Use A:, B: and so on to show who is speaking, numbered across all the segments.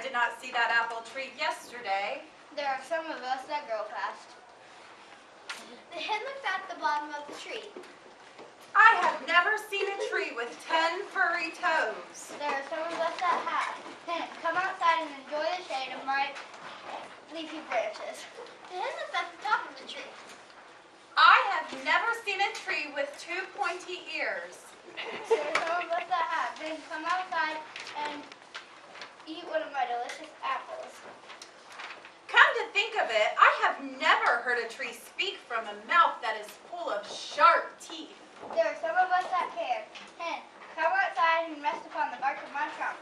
A: I did not see that apple tree yesterday.
B: There are some of us that grow fast.
C: The hen looked at the bottom of the tree.
A: I have never seen a tree with 10 furry toes.
B: There are some of us that have. Hen, come outside and enjoy the shade of my leafy branches.
C: The hen looked at the top of the tree.
A: I have never seen a tree with 2 pointy ears.
B: There are some of us that have. Then come outside and eat one of my delicious apples.
A: Come to think of it, I have never heard a tree speak from a mouth that is full of sharp teeth.
B: There are some of us that can. Hen, come outside and rest upon the bark of my trunk.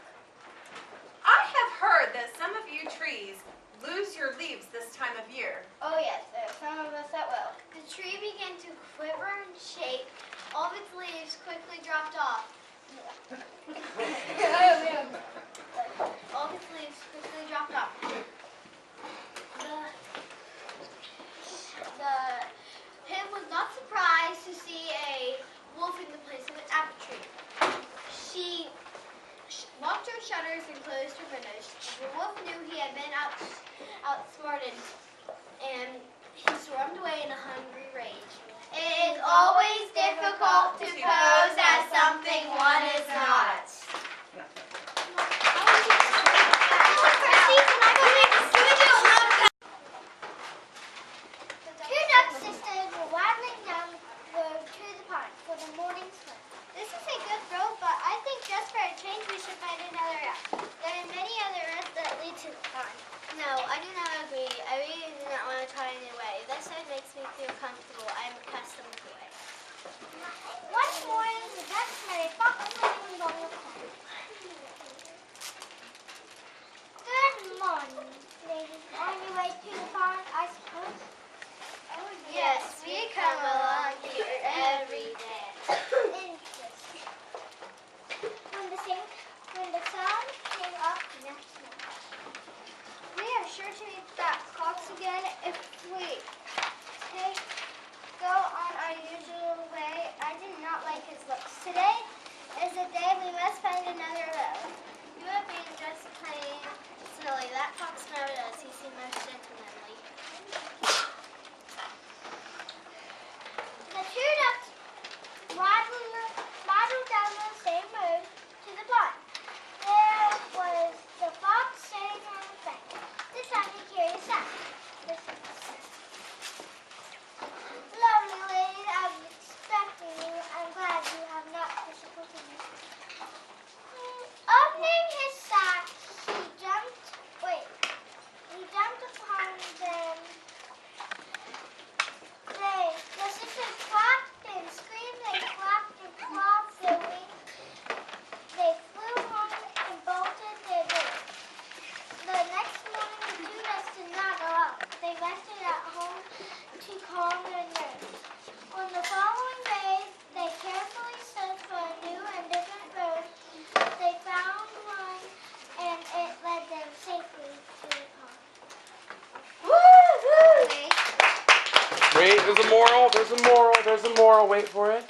A: I have heard that some of you trees lose your leaves this time of year.
B: Oh yes, there are some of us that will.
C: The tree began to quiver and shake. All of its leaves quickly dropped off. All of its leaves quickly dropped off. The hen was not surprised to see a wolf in the place of an apple tree. She locked her shutters and closed her windows. The wolf knew he had been outsmarted, and he stormed away in a hungry rage. It is always difficult to pose as something one is not.
D: Two duck sisters were waddling down the road to the pond for the morning swim. This is a good road, but I think just for a change we should find another route. There are many other roads that lead to the pond.
C: No, I do not agree. I really do not want to try any way. This side makes me feel comfortable. I am accustomed to it.
D: One morning, the ducks met a fox swimming along the pond. Good morning, ladies. On your way to the pond, I suppose?
C: Oh, yes, we come along here every day.
D: Interesting. When the sun came up next morning, we are sure to meet that fox again if we go on our usual way. I did not like his looks. Today is the day we must find another road.
C: You are being just plain silly. That fox never does. He seems most gentlemanly.
D: The two ducks waddled down the same road to the pond. There was the fox sitting on the bank. This time he carried a sack. Lovely lady, I was expecting you. I'm glad you have not disappointed me. Opening his sack, he jumped upon them. The sisters clapped and screamed, they clapped and clapped their wings. They flew home and bolted their doors. The next morning, the two ducks did not go out. They rested at home to calm their nerves. On the following day, they carefully searched for a new and different road. They found one, and it led them safely to the pond. Woo-hoo!
E: Wait, there's a moral, there's a moral, wait for it.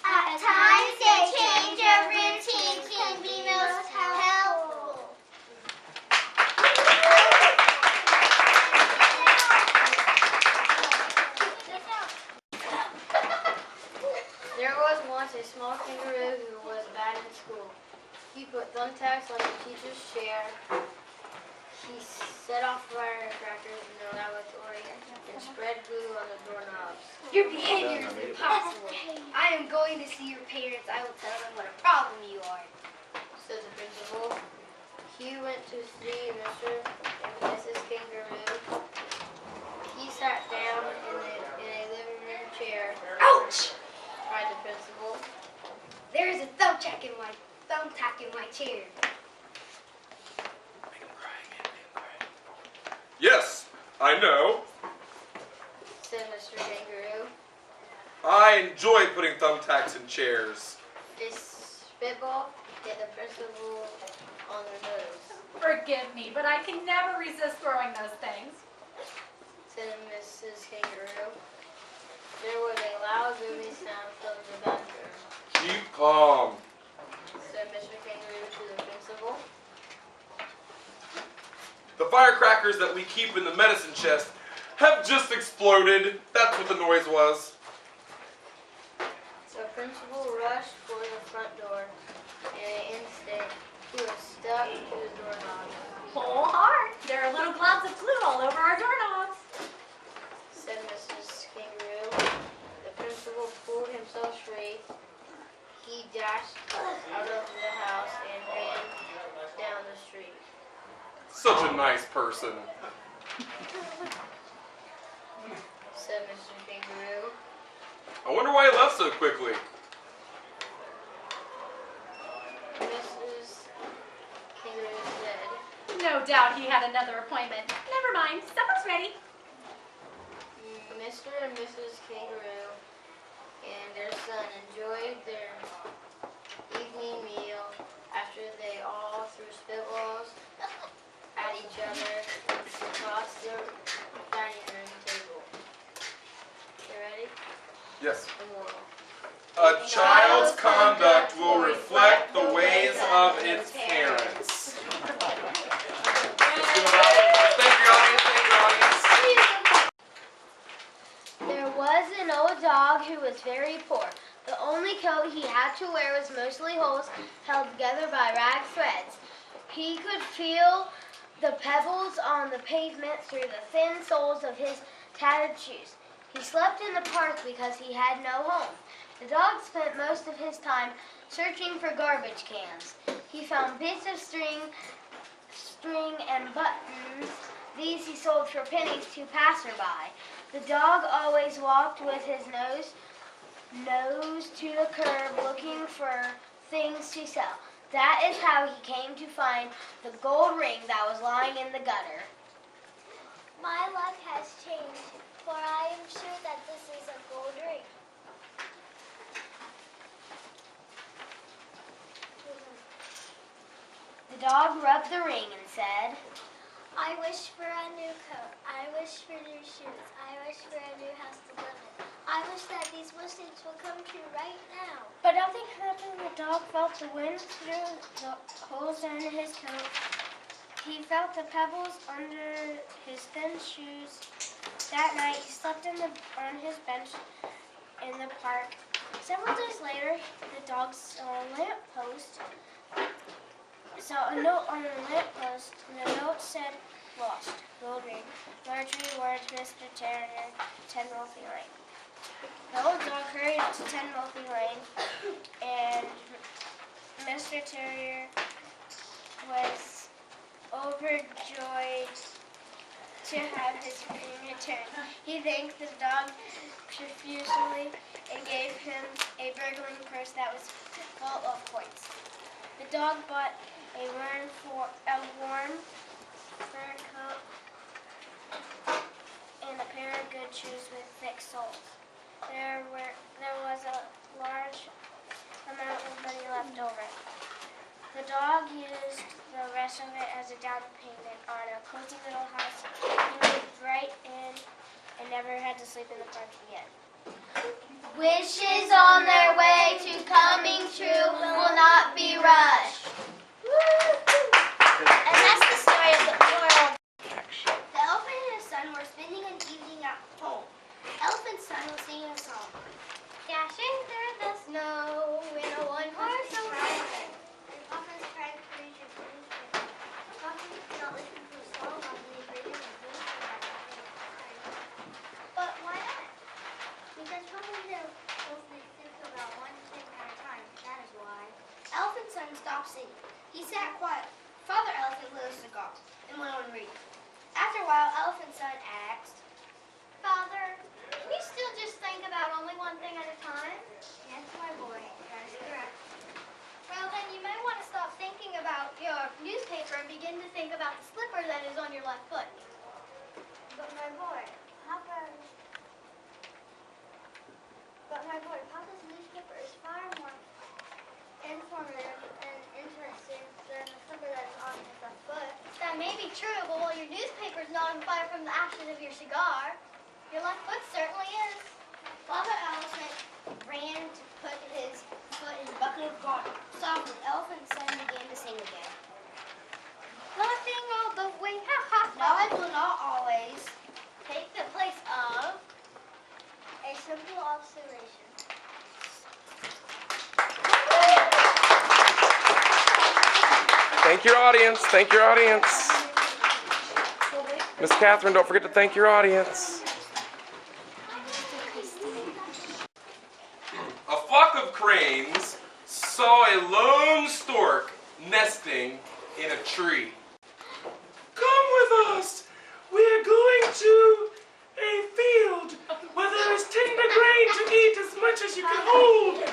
D: At times, a change of routine can be most helpful.
C: There was once a small kangaroo who was bad in school. He put thumbtacks on the teacher's chair. He set off firecrackers in the laboratory and spread glue on the doorknobs.
B: Your behavior is impossible. I am going to see your parents. I will tell them what a problem you are.
C: Said the principal. He went to see Mr. and Mrs. Kangaroo. He sat down in a living room chair.
B: Ouch!
C: Cried the principal.
B: There is a thumbtack in my chair.
E: Yes, I know.
C: Said Mr. Kangaroo.
E: I enjoy putting thumbtacks in chairs.
C: A spitball hit the principal on the nose.
A: Forgive me, but I can never resist throwing those things.
C: Said Mrs. Kangaroo. There was a loud booming sound from the bathroom.
E: Keep calm.
C: Said Mr. Kangaroo to the
E: firecrackers that we keep in the medicine chest have just exploded. That's what the noise was.
B: The principal rushed for the front door. In an instant, he was stuck to the doorknob.
A: Whole heart. There are little globs of glue all over our doorknobs.
B: Said Mrs. Kangaroo. The principal pulled himself free. He dashed out of the house and ran down the street.
E: Such a nice person.
B: Said Mr. Kangaroo.
E: I wonder why he left so quickly.
B: Mrs. Kangaroo said.
A: No doubt he had another appointment. Never mind, supper's ready.
B: Mr. and Mrs. Kangaroo and their son enjoyed their evening meal after they all threw spitballs at each other across the dining room table. You ready?
E: Yes.
B: The moral.
E: A child's conduct will reflect the ways of its parents. Let's give it up. Thank you, audience. Thank you, audience.
F: There was an old dog who was very poor. The only coat he had to wear was mostly holes held together by rag threads. He could feel the pebbles on the pavement through the thin soles of his tattered shoes. He slept in the park because he had no home. The dog spent most of his time searching for garbage cans. He found bits of string and buttons. These he sold for pennies to passerby. The dog always walked with his nose to the curb looking for things to sell. That is how he came to find the gold ring that was lying in the gutter.
D: My luck has changed, for I am sure that this is a gold ring.
F: The dog rubbed the ring and said,
D: I wish for a new coat. I wish for new shoes. I wish for a new house to live in. I wish that these wishes will come true right now.
F: but nothing happened. The dog felt the wind through the holes in his coat. He felt the pebbles under his thin shoes. That night he slept on his bench in the park. Several days later, the dog saw a note on the lamppost. The note said, lost, gold ring, largely words, Mr. Terrier, 10 Wolfie Lane. The old dog hurried to 10 Wolfie Lane, and Mr. Terrier was overjoyed to have his ring returned. He thanked the dog profusely and gave him a burgling purse that was full of coins. The dog bought a warm fur coat and a pair of good shoes with thick soles. There was a large amount of money left over. The dog used the rest of it as a down payment on a cozy little house. He moved right in and never had to sleep in the park again.
D: Wishes on their way to coming true will not be rushed. And that's the story of the moral. The elephant and his son were spending an evening at home. Elephant's son was singing a song. Dashing through the snow in a one-horse open. And Papa's trying to read your newspaper. Papa did not listen to a song on the radio and newspaper. But why not? Because Papa will only think about one thing at a time. That is why. Elephant's son stopped singing. He sat quiet. Father Elephant lit a cigar and went on reading. After a while, Elephant's son asked, Father, can you still just think about only one thing at a time? Yes, my boy, that is correct. Well, then you may want to stop thinking about your newspaper and begin to think about the slipper that is on your left foot. But my boy, Papa's newspaper is far more informative and interesting than the slipper that is on his left foot. That may be true, but while your newspaper is not on fire from the ashes of your cigar, your left foot certainly is. Father Elephant ran to put his foot in a bucket of water. Softly, Elephant's son began to sing again. Laughing all the way, ha ha
E: Thank your audience. Thank your audience. Miss Catherine, don't forget to thank your audience. A flock of cranes saw a lone stork nesting in a tree. Come with us. We're going to a field where there is tender grain to eat as much as you can hold.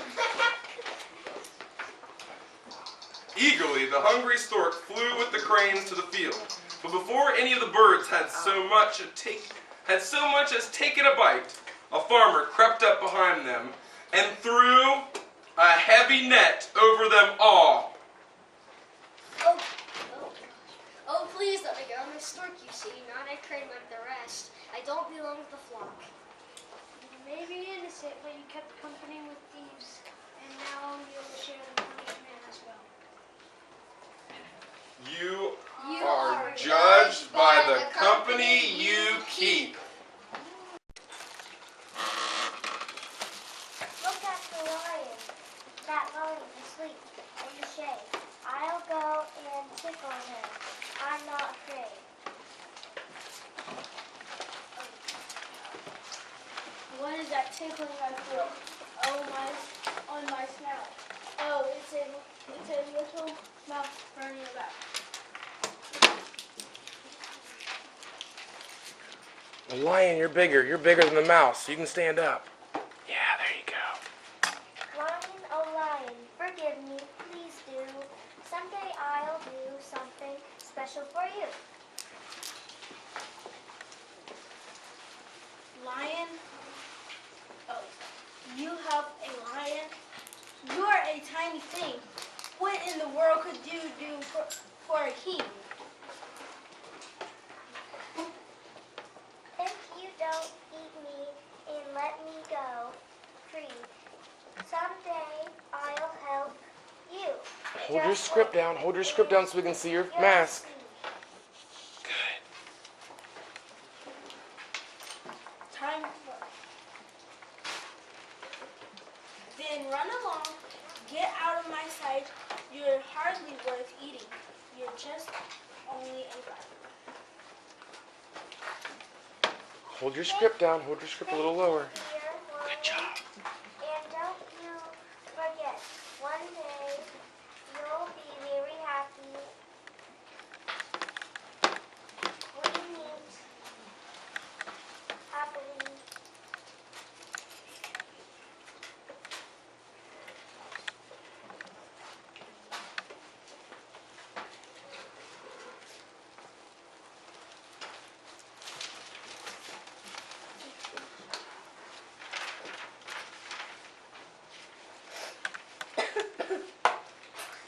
E: Eagerly, the hungry stork flew with the cranes to the field. But before any of the birds had so much as taken a bite, a farmer crept up behind them and threw a heavy net over them all.
C: Oh, please let me go. I'm a stork, you see, not a crane like the rest. I don't belong with the flock. You may be innocent, but you kept company with thieves, and now you'll share the punishment as well.
E: You are judged by the company you keep.
D: Look at the lion. That lion is asleep in the shade. I'll go and tickle him. I'm not afraid.
C: What is that tickling I feel? Oh, on my snout. Oh, it's a little mouth burning about.
E: Well, lion, you're bigger. You're bigger than the mouse. You can stand up. Yeah, there you go.
D: Lion, oh lion, forgive me, please do. Someday I'll do something special for you.
C: Lion? Oh, you help a lion? You're a tiny thing. What in the world could you do for a king?
D: If you don't eat me and let me go free, someday I'll help you.
E: Hold your script down. Hold your script down so we can see your mask. Good.
C: Time for... Then run along. Get out of my sight. You're hardly worth eating. You're just only a rat.
E: Hold your script down. Hold your script a little lower.
D: Dear lion,
E: Good job.
D: and don't you forget, one day you'll be very happy. We meet happily.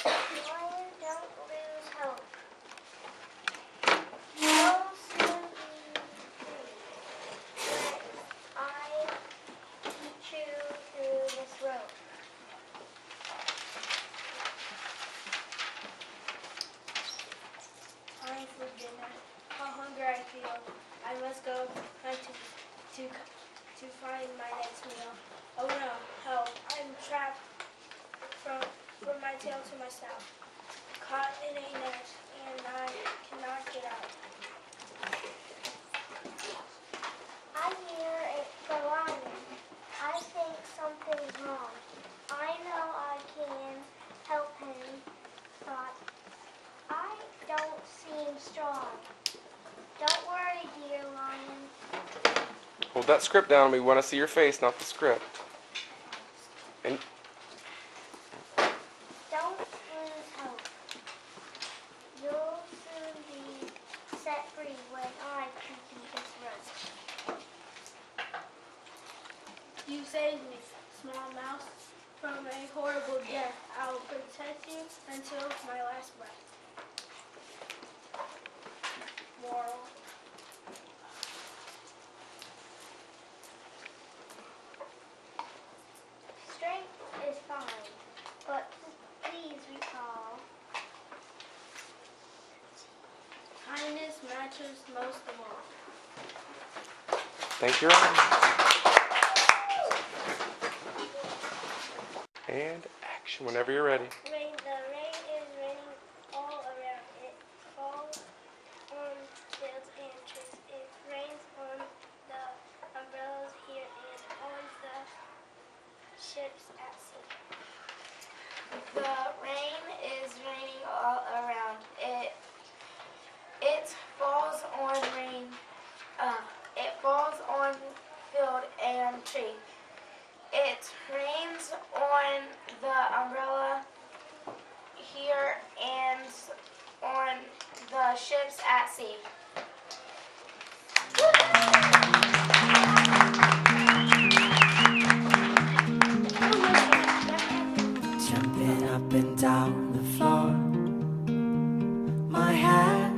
D: Lion, don't lose hope. You'll soon be free. Let I teach you through this road.
C: Time for dinner. How hungry I feel. I must go hunt to find my next meal. Oh no, help. I'm trapped from my tail to my snout. Caught in a net and I cannot get out.
D: I hear the lion. I think something's wrong. I know I can help him, but I don't seem strong. Don't worry, dear lion.
E: Hold that script down. We want to see your face, not the script. And
D: Don't lose hope. You'll soon be set free when I teach you this road.
C: You saved me, small mouse, from a horrible death. I'll protect you until my last breath. Moral.
D: Strength is fine, but please recall,
C: Kindness matters most of all.
E: thank your audience. And action whenever you're ready.
D: the rain is raining all around.
G: the rain is raining all around. It falls on rain. It falls on field and tree. It rains on the umbrella here and on the ships at sea.
H: Jumping up and down the floor. My hat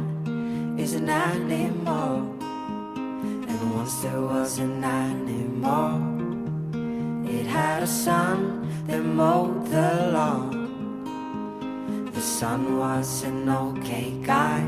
H: is an animal, and once there was an animal. It had a son that mowed the lawn. The son was an okay guy.